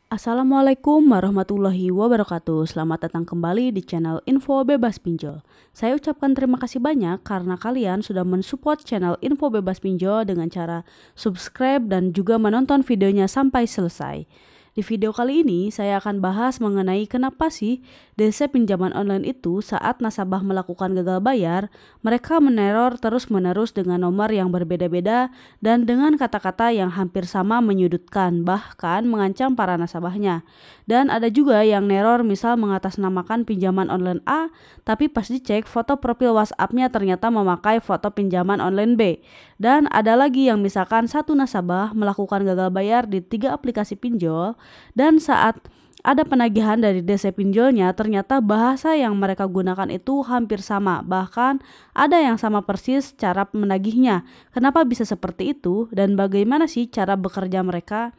Assalamualaikum warahmatullahi wabarakatuh. Selamat datang kembali di channel Info Bebas Pinjol. Saya ucapkan terima kasih banyak karena kalian sudah mensupport channel Info Bebas Pinjol dengan cara subscribe dan juga menonton videonya sampai selesai. Di video kali ini saya akan bahas mengenai kenapa sih DC pinjaman online itu saat nasabah melakukan gagal bayar, mereka meneror terus-menerus dengan nomor yang berbeda-beda dan dengan kata-kata yang hampir sama menyudutkan, bahkan mengancam para nasabahnya. Dan ada juga yang neror misal mengatasnamakan pinjaman online A, tapi pas dicek foto profil WhatsApp-nya ternyata memakai foto pinjaman online B. Dan ada lagi yang misalkan satu nasabah melakukan gagal bayar di 3 aplikasi pinjol dan saat ada penagihan dari DC pinjolnya ternyata bahasa yang mereka gunakan itu hampir sama, bahkan ada yang sama persis cara menagihnya. Kenapa bisa seperti itu dan bagaimana sih cara bekerja mereka?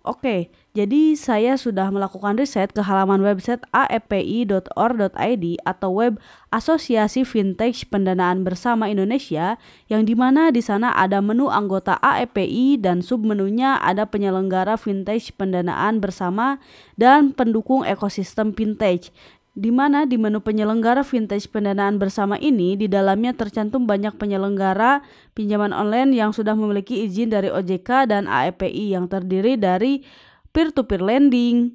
Oke, jadi saya sudah melakukan riset ke halaman website afpi.or.id atau web Asosiasi Fintech Pendanaan Bersama Indonesia, yang dimana di sana ada menu anggota AFPI dan submenunya ada penyelenggara fintech pendanaan bersama dan pendukung ekosistem fintech. Di mana di menu penyelenggara fintech pendanaan bersama ini di dalamnya tercantum banyak penyelenggara pinjaman online yang sudah memiliki izin dari OJK dan AFPI yang terdiri dari peer-to-peer lending,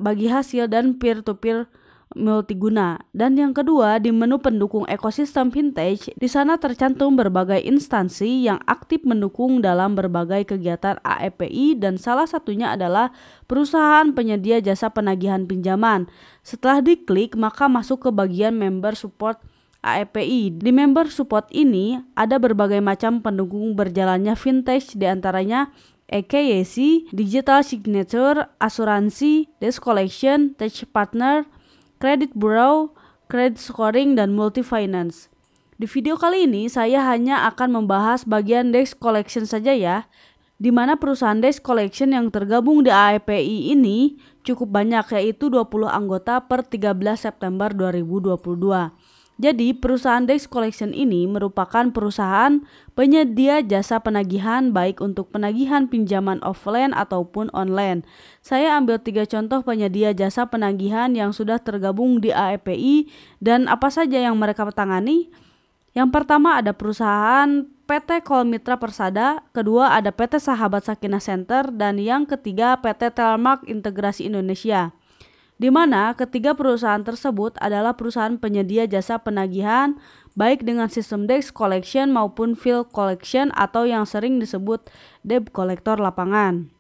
bagi hasil dan peer-to-peer multiguna. Dan yang kedua, di menu pendukung ekosistem fintech, di sana tercantum berbagai instansi yang aktif mendukung dalam berbagai kegiatan AFPI dan salah satunya adalah perusahaan penyedia jasa penagihan pinjaman. Setelah diklik, maka masuk ke bagian member support AFPI. Di member support ini ada berbagai macam pendukung berjalannya fintech, diantaranya EKYC, Digital Signature, Asuransi, Desk Collection, Tech Partner, Credit Bureau, Credit Scoring, dan Multi Finance. Di video kali ini saya hanya akan membahas bagian Desk Collection saja ya, di mana perusahaan Desk Collection yang tergabung di AFPI ini cukup banyak, yaitu 20 anggota per 13 September 2022. Jadi perusahaan Desk Collection ini merupakan perusahaan penyedia jasa penagihan baik untuk penagihan pinjaman offline ataupun online. Saya ambil 3 contoh penyedia jasa penagihan yang sudah tergabung di AFPI dan apa saja yang mereka tangani. Yang pertama ada perusahaan PT Kol Mitra Persada, kedua ada PT Sahabat Sakinah Center, dan yang ketiga PT Telmark Integrasi Indonesia. Di mana ketiga perusahaan tersebut adalah perusahaan penyedia jasa penagihan baik dengan sistem Desk Collection maupun Field Collection atau yang sering disebut debt collector lapangan.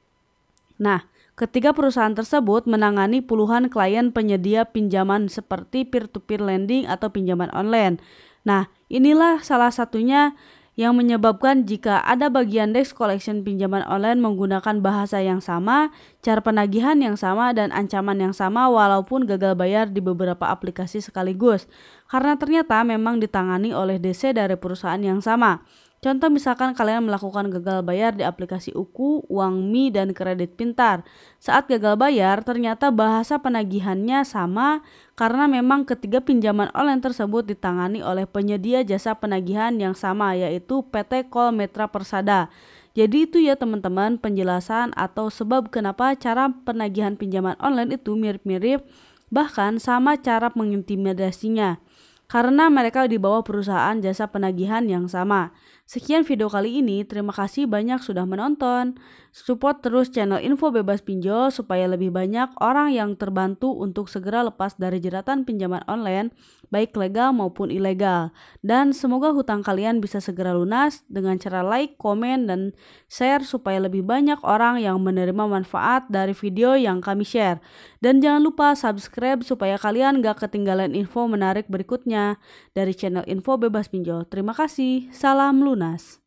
Nah, ketiga perusahaan tersebut menangani puluhan klien penyedia pinjaman seperti peer-to-peer lending atau pinjaman online. Nah, inilah salah satunya yang menyebabkan jika ada bagian Desk Collection pinjaman online menggunakan bahasa yang sama, cara penagihan yang sama, dan ancaman yang sama walaupun gagal bayar di beberapa aplikasi sekaligus. Karena ternyata memang ditangani oleh DC dari perusahaan yang sama. Contoh misalkan kalian melakukan gagal bayar di aplikasi UKU, Uangmi, dan Kredit Pintar. Saat gagal bayar ternyata bahasa penagihannya sama karena memang ketiga pinjaman online tersebut ditangani oleh penyedia jasa penagihan yang sama, yaitu PT Kol Mitra Persada. Jadi itu ya teman-teman penjelasan atau sebab kenapa cara penagihan pinjaman online itu mirip-mirip, bahkan sama cara mengintimidasinya. Karena mereka di bawah perusahaan jasa penagihan yang sama. Sekian video kali ini, terima kasih banyak sudah menonton. Support terus channel Info Bebas Pinjol supaya lebih banyak orang yang terbantu untuk segera lepas dari jeratan pinjaman online, baik legal maupun ilegal. Dan semoga hutang kalian bisa segera lunas dengan cara like, komen, dan share supaya lebih banyak orang yang menerima manfaat dari video yang kami share. Dan jangan lupa subscribe supaya kalian gak ketinggalan info menarik berikutnya dari channel Info Bebas Pinjol. Terima kasih, salam lunas.